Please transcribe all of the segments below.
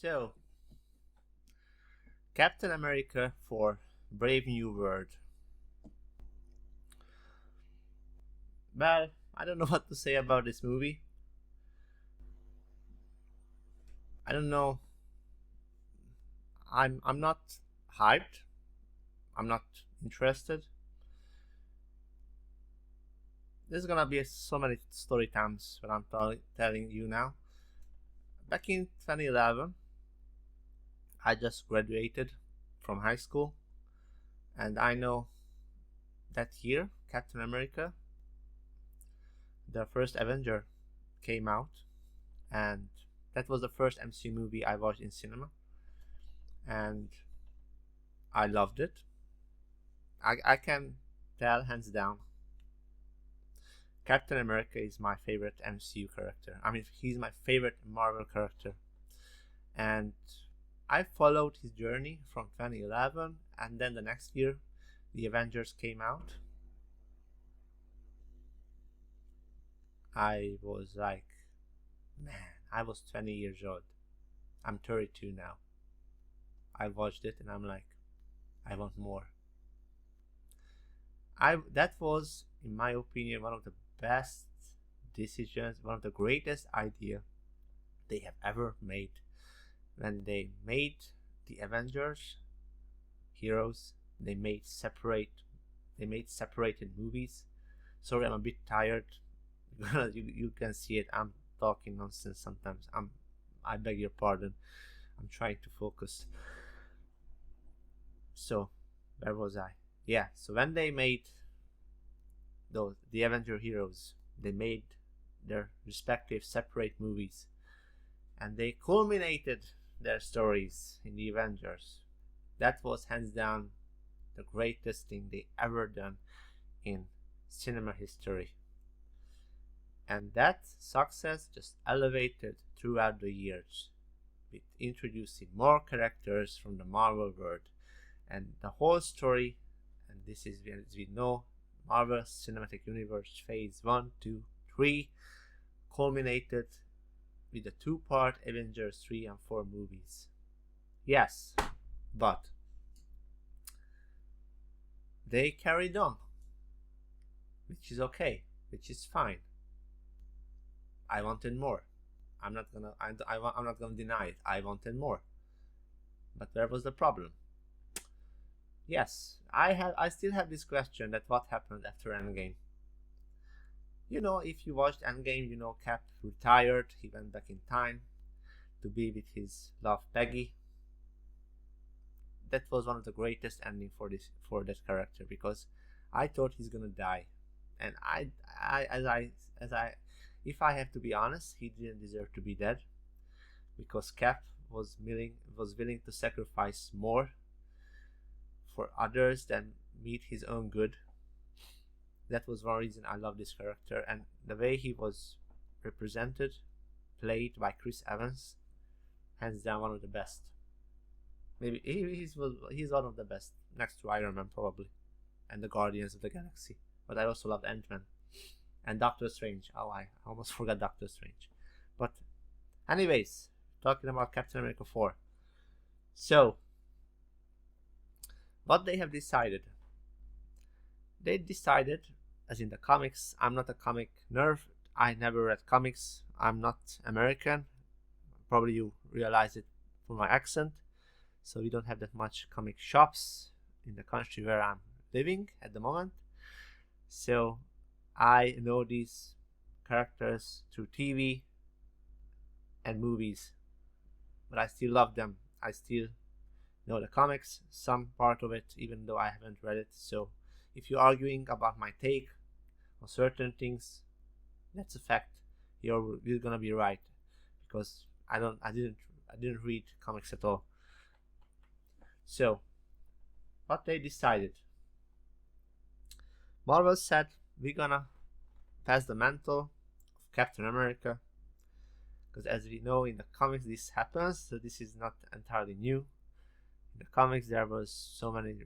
So, Captain America for Brave New World. Well, I don't know what to say about this movie. I don't know. I'm not hyped. I'm not interested. There's gonna be so many story times when I'm telling you now. Back in 2011, I just graduated from high school, and I know that year Captain America, the first Avenger, came out, and that was the first MCU movie I watched in cinema, and I loved it. I can tell hands down, Captain America is my favorite MCU character. I mean, he's my favorite Marvel character, and I followed his journey from 2011, and then the next year, the Avengers came out. I was like, man, I was 20 years old. I'm 32 now. I watched it and I'm like, I want more. That was, in my opinion, one of the best decisions, one of the greatest idea they have ever made. When they made the Avengers heroes, they made separated movies. Sorry, I'm a bit tired. you can see it. I'm talking nonsense sometimes. I beg your pardon. I'm trying to focus. So, where was I? Yeah, so when they made the Avenger heroes, they made their respective separate movies, and they culminated their stories in the Avengers. That was hands down the greatest thing they ever done in cinema history. And that success just elevated throughout the years, with introducing more characters from the Marvel world. And the whole story, and this is, as we know, Marvel Cinematic Universe Phase 1, 2, 3, culminated with the two-part Avengers 3 and 4 movies. Yes, but they carried on, which is okay, which is fine. I wanted more. I'm not gonna deny it. I wanted more. But where was the problem? Yes, I still have this question that what happened after Endgame. You know, if you watched Endgame, you know Cap retired. He went back in time to be with his love Peggy. That was one of the greatest ending for that character, because I thought he's gonna die, and if I have to be honest, he didn't deserve to be dead, because Cap was willing to sacrifice more for others than meet his own good. That was one reason I love this character, and the way he was represented, played by Chris Evans, hands down one of the best. Maybe he's one of the best, next to Iron Man probably, and the Guardians of the Galaxy. But I also loved Ant-Man and Doctor Strange. Oh, I almost forgot Doctor Strange. But anyways, talking about Captain America 4. So, what they have decided. They decided, as in the comics, I'm not a comic nerd. I never read comics. I'm not American. Probably you realize it from my accent. So we don't have that much comic shops in the country where I'm living at the moment. So I know these characters through TV and movies, but I still love them. I still know the comics, some part of it, even though I haven't read it. So if you're arguing about my take on certain things, that's a fact. You're gonna be right, because I didn't read comics at all. So, what they decided, Marvel said, we're gonna pass the mantle of Captain America, because as we know in the comics this happens, so this is not entirely new. In the comics there was so many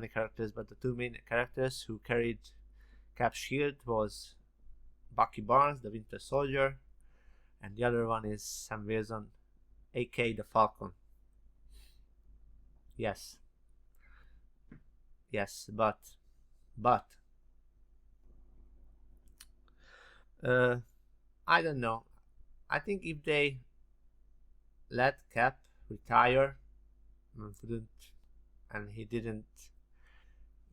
characters, but the two main characters who carried Cap's shield was Bucky Barnes, the Winter Soldier, and the other one is Sam Wilson, aka the Falcon. Yes, yes, but uh, I don't know. I think if they let Cap retire, wouldn't, and he didn't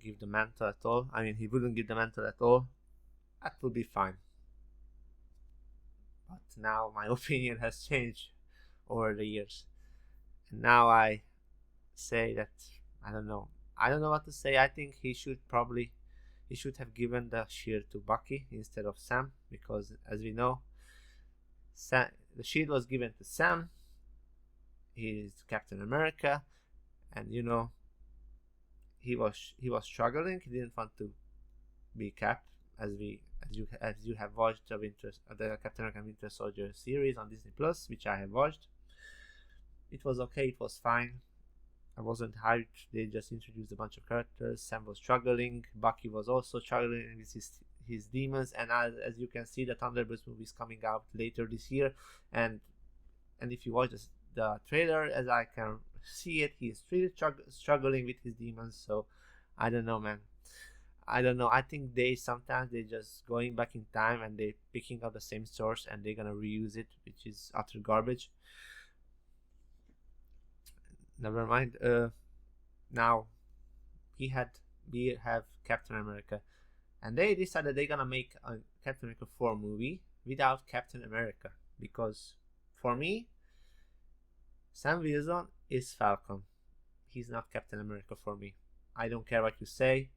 give the mantle at all. I mean, he wouldn't give the mantle at all. That would be fine. But now my opinion has changed over the years, and now I say that I don't know. I don't know what to say. I think he should have given the shield to Bucky instead of Sam, because as we know, the shield was given to Sam. He is Captain America, and he was struggling. He didn't want to be Cap, as you have watched the Captain America Winter Soldier series on Disney Plus, which I have watched. It was okay. It was fine. I wasn't hyped. They just introduced a bunch of characters. Sam was struggling. Bucky was also struggling with his demons. And as you can see, the Thunderbolts movie is coming out later this year. And if you watch the trailer, as I can see it, he's really struggling with his demons. So I don't know, man. I don't know. I think they just going back in time and they picking up the same source and they're gonna reuse it, which is utter garbage. Never mind. Now we have Captain America, and they decided they're gonna make a Captain America 4 movie without Captain America, because for me, Sam Wilson is Falcon. He's not Captain America for me. I don't care what you say.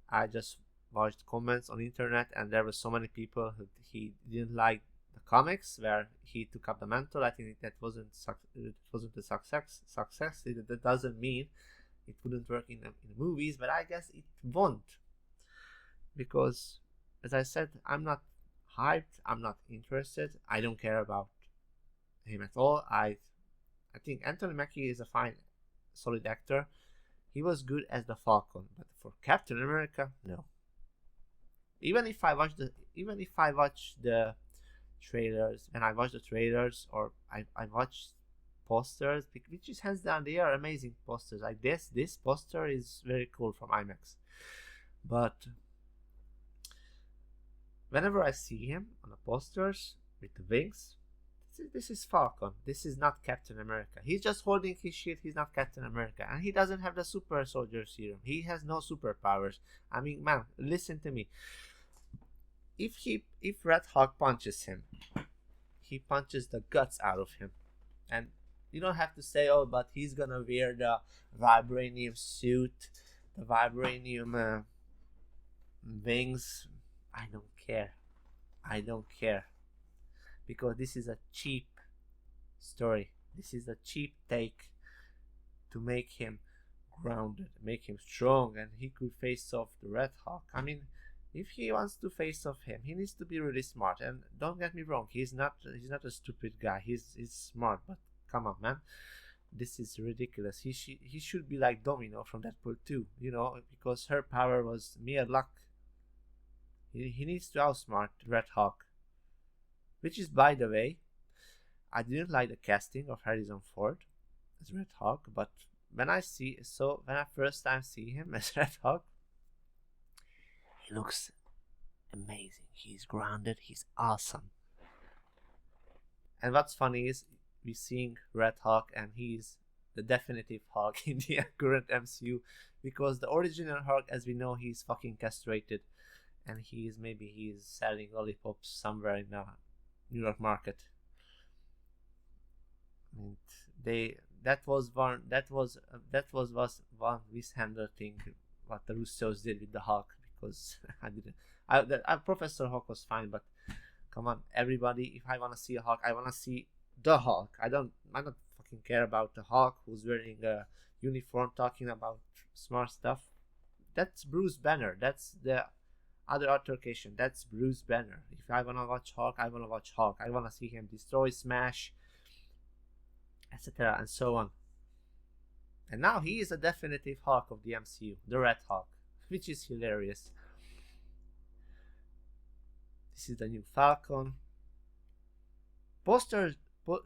I just watched comments on the internet, and there were so many people who he didn't like the comics where he took up the mantle. I think that wasn't a success. That doesn't mean it wouldn't work in the movies, but I guess it won't, because as I said, I'm not hyped. I'm not interested. I don't care about him at all. I think Anthony Mackie is a fine, solid actor. He was good as the Falcon, but for Captain America, no. Even if I watch the trailers, and I watch the trailers, or I watch posters, which is hands down, they are amazing posters. Like this poster is very cool from IMAX. But whenever I see him on the posters with the wings, this is Falcon. This is not Captain America. He's just holding his shield. He's not Captain America, and he doesn't have the super soldier serum. He has no superpowers. I mean, man, listen to me. If Red Hulk punches him, he punches the guts out of him, and you don't have to say, oh, but he's gonna wear the vibranium suit, the vibranium wings. I don't care. I don't care, because this is a cheap story. This is a cheap take to make him grounded, make him strong, and he could face off the Red Hulk. I mean, if he wants to face off him, he needs to be really smart. And don't get me wrong, he's not a stupid guy. He's smart, but come on, man, this is ridiculous. He should be like Domino from Deadpool 2, because her power was mere luck. He needs to outsmart Red Hulk, which is, by the way, I didn't like the casting of Harrison Ford as Red Hulk, but when I first time see him as Red Hulk, he looks amazing. He's grounded. He's awesome. And what's funny is we're seeing Red Hulk, and he's the definitive Hulk in the current MCU, because the original Hulk, as we know, he's fucking castrated, and he's selling lollipops somewhere in the New York market. And that was one mishandled thing what the Russos did with the Hulk, because Professor Hulk was fine, but come on, everybody, if I want to see a Hulk, I want to see the Hulk. I don't fucking care about the Hulk who's wearing a uniform talking about smart stuff. That's Bruce Banner. That's the other altercation. That's Bruce Banner. If I want to watch Hulk, I want to watch Hulk. I want to see him destroy, smash, etc., and so on. And now he is a definitive Hulk of the MCU, the Red Hulk, which is hilarious. This is the new Falcon. Posters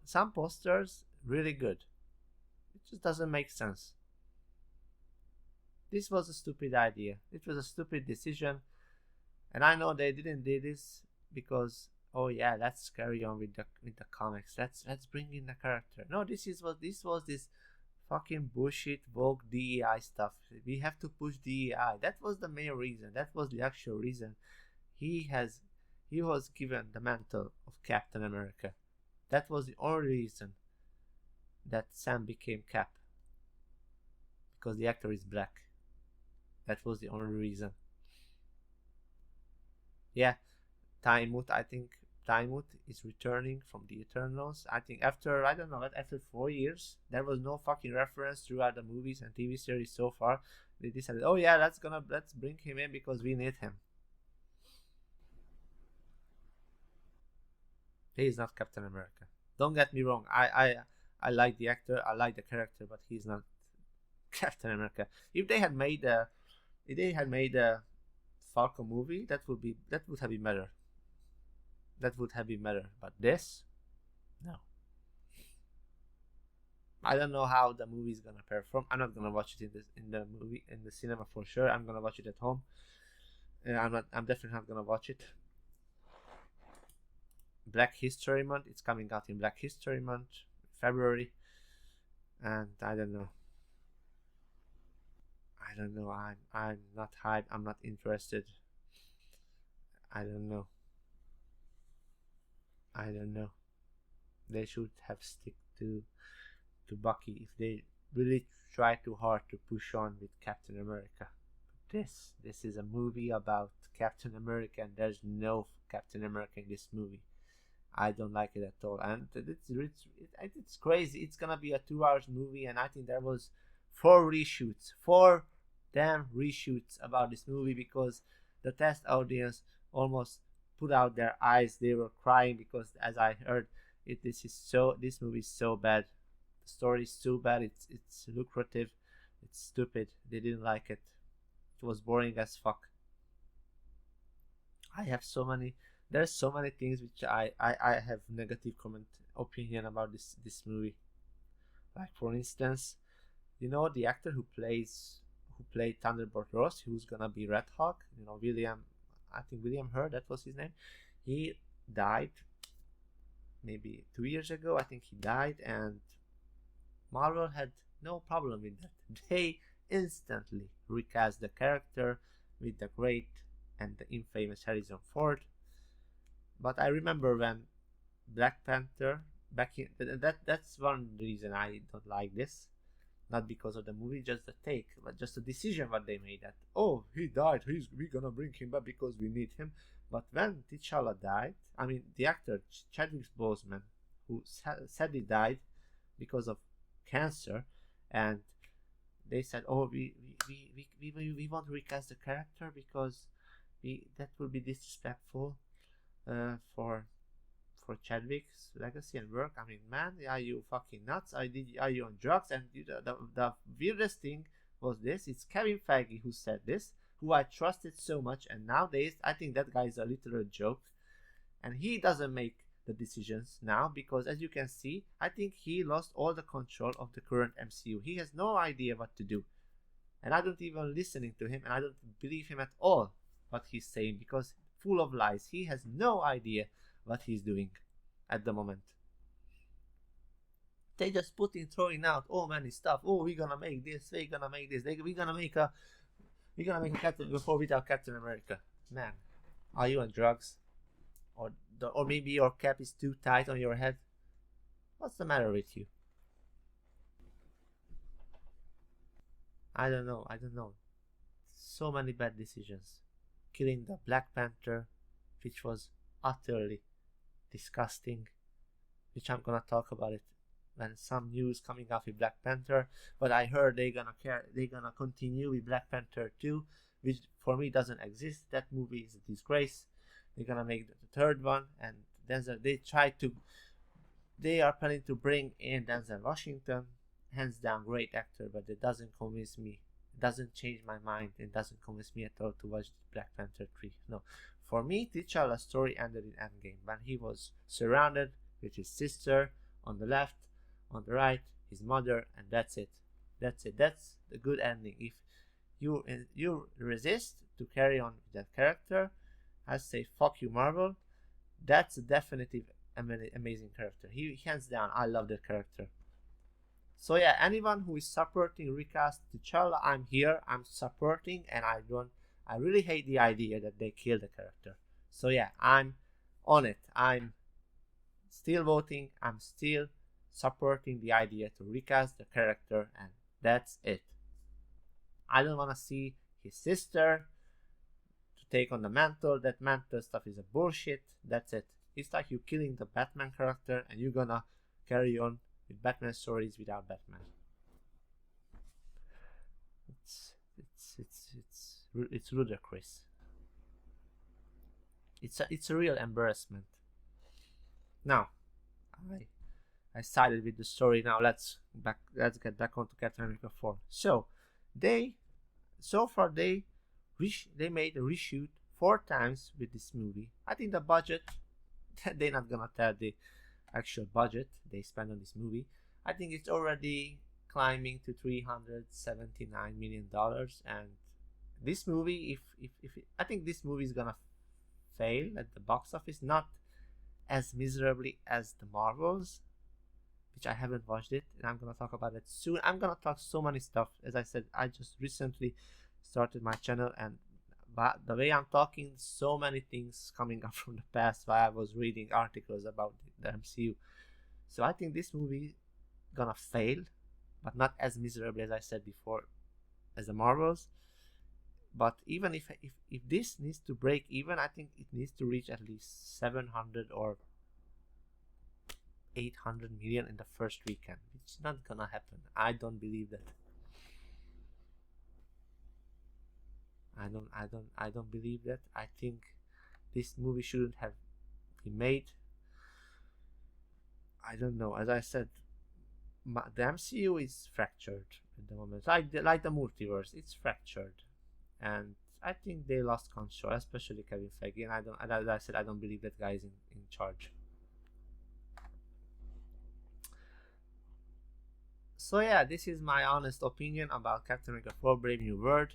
some posters really good. It just doesn't make sense. This was a stupid idea. It was a stupid decision, and I know they didn't do this because, oh yeah, let's carry on with the comics. Let's bring in the character. No, this was this fucking bullshit Vogue DEI stuff. We have to push DEI. That was the main reason. That was the actual reason. He was given the mantle of Captain America. That was the only reason that Sam became Cap. Because the actor is black. That was the only reason. Yeah, Taimut, I think Taimut is returning from the Eternals. I think after, I don't know, after 4 years, there was no fucking reference throughout the movies and TV series so far. They decided, oh yeah, let's bring him in because we need him. He is not Captain America. Don't get me wrong. I like the actor, I like the character, but he's not Captain America. If they had made a Falcon movie, that would have been better. That would have been better. But this, no. I don't know how the movie is gonna perform. I'm not gonna watch it in the cinema for sure. I'm gonna watch it at home. I'm definitely not gonna watch it. Black History Month. It's coming out in Black History Month, February, and I don't know. I'm not hyped. I'm not interested. I don't know. They should have stick to Bucky if they really try too hard to push on with Captain America. This is a movie about Captain America, and there's no Captain America in this movie. I don't like it at all, and it's crazy. It's gonna be a 2 hours movie, and I think there was 4 damn reshoots about this movie because the test audience almost put out their eyes. They were crying because, as I heard, this movie is so bad. The story is so bad. It's lucrative. It's stupid. They didn't like it. It was boring as fuck. There's so many things which I have negative opinion about this movie. Like, for instance, the actor who played Thunderbolt Ross, who's gonna be Red Hawk, William Hurt, that was his name. He died maybe 2 years ago. I think he died, and Marvel had no problem with that. They instantly recast the character with the great and the infamous Harrison Ford. But I remember when Black Panther that's one reason I don't like this. Not because of the movie, just the take, but just the decision what they made, that, oh, he died, we're gonna bring him back because we need him. But when T'Challa died, I mean, the actor Chadwick Boseman, who sadly died because of cancer, and they said, oh, we want to recast the character because that would be disrespectful for Chadwick's legacy and work. I mean, man, are you fucking nuts? Are you on drugs? And the weirdest thing was this. It's Kevin Feige who said this, who I trusted so much, and nowadays I think that guy is a literal joke, and he doesn't make the decisions now because, as you can see, I think he lost all the control of the current MCU. He has no idea what to do, and I don't even listening to him, and I don't believe him at all what he's saying because full of lies. He has no idea what he's doing at the moment. They just throwing out all many stuff. Oh, we're gonna make this. We're gonna make this. We're gonna make a Captain before without Captain America. Man, are you on drugs? Or maybe your cap is too tight on your head? What's the matter with you? I don't know. So many bad decisions. Killing the Black Panther, which was utterly disgusting, which I'm gonna talk about it when some news coming out with Black Panther. But I heard they're gonna continue with Black Panther 2, which for me doesn't exist. That movie is a disgrace. They're gonna make the third one, and they are planning to bring in Denzel Washington, hands down great actor, but it doesn't convince me. It doesn't change my mind. It doesn't convince me at all to watch Black Panther 3. No. For me, T'Challa's story ended in Endgame when he was surrounded with his sister, on the left, on the right, his mother, and that's it. That's it. That's the good ending. If you resist to carry on with that character, I say fuck you, Marvel. That's a definitive amazing character. He hands down, I love that character. So yeah, anyone who is supporting recast T'Challa, I'm here. I'm supporting, and I really hate the idea that they kill the character. So yeah, I'm on it. I'm still voting. I'm still supporting the idea to recast the character, and that's it. I don't want to see his sister to take on the mantle. That mantle stuff is a bullshit. That's it. It's like you killing the Batman character and you're gonna carry on with Batman stories without Batman. It's ludicrous. It's a real embarrassment. Now, I sided with the story. Now let's get back onto Captain America 4. So they made a reshoot 4 times with this movie. I think the budget, they're not gonna tell the actual budget they spent on this movie. I think it's already climbing to $379 million, and this movie, I think this movie is gonna fail at the box office, not as miserably as the Marvels, which I haven't watched it, and I'm gonna talk about it soon. I'm gonna talk so many stuff. As I said, I just recently started my channel, and the way I'm talking, so many things coming up from the past while I was reading articles about the MCU. So I think this movie gonna fail, but not as miserably as I said before as the Marvels. But even if this needs to break even, I think it needs to reach at least 700 or 800 million in the first weekend. It's not gonna happen. I don't believe that. I don't believe that. I think this movie shouldn't have been made. I don't know. As I said, the MCU is fractured at the moment. Like the multiverse, it's fractured, and I think they lost control, especially Kevin Feige. And as I said, I don't believe that guy is in charge. So yeah, this is my honest opinion about Captain America 4: Brave New World.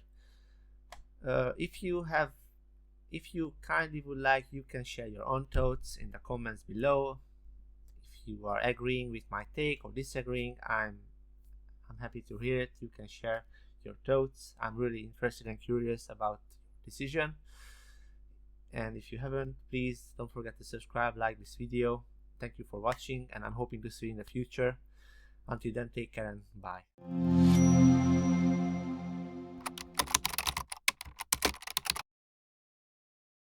If you kindly would like, you can share your own thoughts in the comments below. If you are agreeing with my take or disagreeing, I'm happy to hear it. You can share your thoughts. I'm really interested and curious about decision. And if you haven't, please don't forget to subscribe, like this video. Thank you for watching, and I'm hoping to see you in the future. Until then, take care and bye.